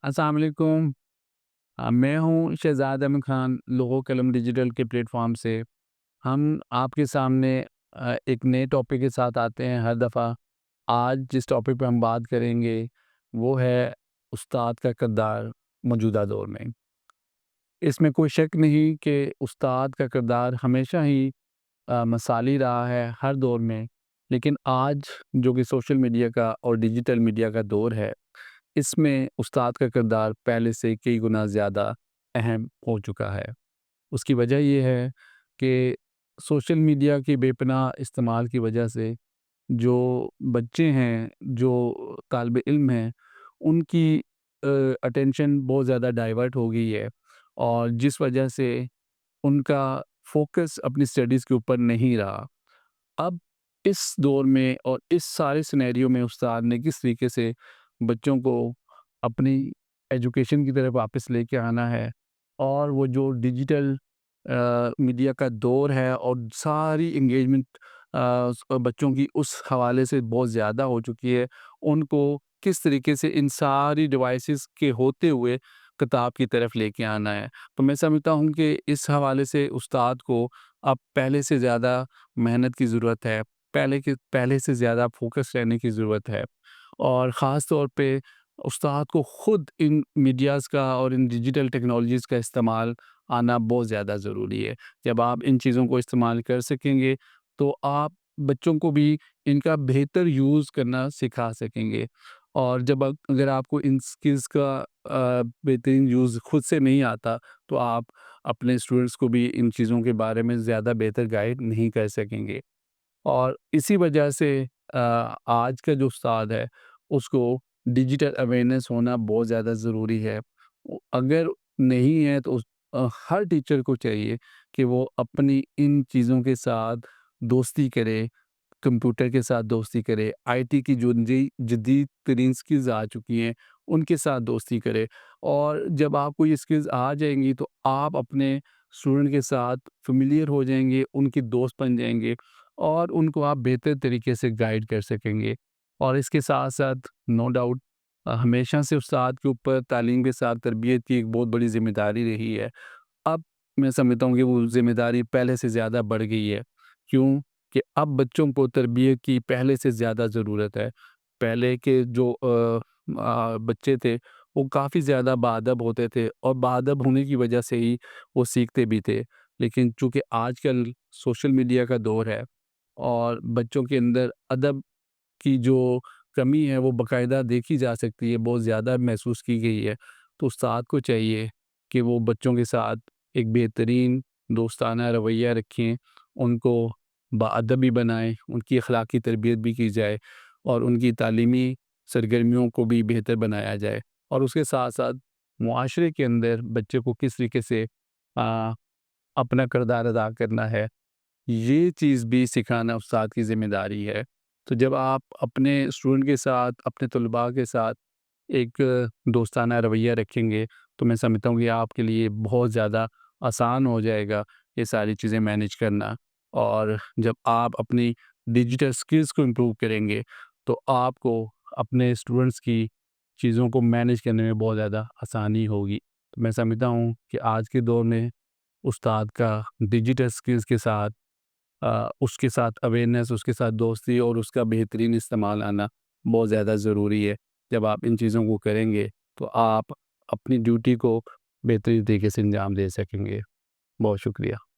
अस्सलाम वालेकुम। मैं हूँ शहज़ाद अहमद ख़ान, लोगो कलम डिजिटल के प्लेटफ़ॉर्म से। हम आपके सामने एक नए टॉपिक के साथ आते हैं हर दफ़ा। आज जिस टॉपिक पे हम बात करेंगे वो है उस्ताद का किरदार मौजूदा दौर में। इसमें कोई शक नहीं कि उस्ताद का किरदार हमेशा ही मसाली रहा है हर दौर में। लेकिन आज जो कि सोशल मीडिया का और डिजिटल मीडिया का दौर है, इसमें उस्ताद का किरदार पहले से कई गुना ज़्यादा अहम हो चुका है। उसकी वजह ये है कि सोशल मीडिया के बेपनाह इस्तेमाल की वजह से जो बच्चे हैं, जो तालिब इल्म हैं, उनकी अटेंशन बहुत ज़्यादा डाइवर्ट हो गई है और जिस वजह से उनका फ़ोकस अपनी स्टडीज़ के ऊपर नहीं रहा। अब इस दौर में और इस सारे सिनेरियो में उस्ताद ने किस तरीके से बच्चों को अपनी एजुकेशन की तरफ वापस लेके आना है और वो जो डिजिटल मीडिया का दौर है और सारी एंगेजमेंट बच्चों की उस हवाले से बहुत ज़्यादा हो चुकी है, उनको किस तरीके से इन सारी डिवाइसेस के होते हुए किताब की तरफ लेके आना है। तो मैं समझता हूँ कि इस हवाले से उस्ताद को अब पहले से ज़्यादा मेहनत की ज़रूरत है, पहले से ज़्यादा फ़ोकस रहने की ज़रूरत है और ख़ास तौर पे उस्ताद को ख़ुद इन मीडियाज़ का और इन डिजिटल टेक्नोलॉजीज़ का इस्तेमाल आना बहुत ज़्यादा ज़रूरी है। जब आप इन चीज़ों को इस्तेमाल कर सकेंगे, तो आप बच्चों को भी इनका बेहतर यूज़ करना सिखा सकेंगे और अगर आपको इन स्किल्स का बेहतरीन यूज़ खुद से नहीं आता, तो आप अपने स्टूडेंट्स को भी इन चीज़ों के बारे में ज़्यादा बेहतर गाइड नहीं कर सकेंगे। और इसी वजह से आज का जो उस्ताद है, उसको डिजिटल अवेयरनेस होना बहुत ज़्यादा ज़रूरी है। अगर नहीं है तो हर टीचर को चाहिए कि वो अपनी इन चीज़ों के साथ दोस्ती करे, कंप्यूटर के साथ दोस्ती करे, आईटी की जो नई जदीद तरीन स्किल्स आ चुकी हैं, उनके साथ दोस्ती करे और जब आपको ये स्किल्स आ जाएँगी, तो आप अपने स्टूडेंट के साथ फ़ैमिलियर हो जाएँगे, उनके दोस्त बन जाएँगे और उनको आप बेहतर तरीके से गाइड कर सकेंगे। और इसके साथ-साथ नो डाउट हमेशा से उस्ताद के ऊपर तालीम के साथ तरबियत की एक बहुत बड़ी ज़िम्मेदारी रही है। अब मैं समझता हूँ कि वो ज़िम्मेदारी पहले से ज़्यादा बढ़ गई है। क्यों? कि अब बच्चों को तरबियत की पहले से ज़्यादा ज़रूरत है। पहले के जो बच्चे थे, वो काफ़ी ज़्यादा बाअदब होते थे और बाअदब होने की वजह से ही वो सीखते भी थे। लेकिन चूँकि आजकल सोशल मीडिया का दौर है और बच्चों के अंदर अदब की जो कमी है वो बाकायदा देखी जा सकती है, बहुत ज़्यादा महसूस की गई है। तो उस्ताद को चाहिए कि वो बच्चों के साथ एक बेहतरीन दोस्ताना रवैया रखें, उनको बाअदब भी बनाएँ, उनकी अखलाकी तरबियत भी की जाए और उनकी तालीमी सरगर्मियों को भी बेहतर बनाया जाए। और उसके साथ-साथ मुआशरे के अंदर बच्चे को किस तरीके से अ, अपना किरदार अदा करना है, ये चीज़ भी सिखाना उस्ताद की ज़िम्मेदारी है। तो जब आप अपने स्टूडेंट के साथ, अपने तलबा के साथ एक दोस्ताना रवैया रखेंगे, तो मैं समझता हूँ कि आपके लिए बहुत ज़्यादा आसान हो जाएगा ये सारी चीज़ें मैनेज करना। और जब आप अपनी डिजिटल स्किल्स को इम्प्रूव करेंगे, तो आपको अपने स्टूडेंट्स की चीज़ों को मैनेज करने में बहुत ज़्यादा आसानी होगी। तो मैं समझता हूँ कि आज के दौर में उस्ताद का डिजिटल स्किल्स के साथ उसके साथ अवेयरनेस, उसके साथ दोस्ती और उसका बेहतरीन इस्तेमाल आना बहुत ज़्यादा ज़रूरी है। जब आप इन चीज़ों को करेंगे, तो आप अपनी ड्यूटी को बेहतरीन तरीके से अंजाम दे सकेंगे। बहुत शुक्रिया।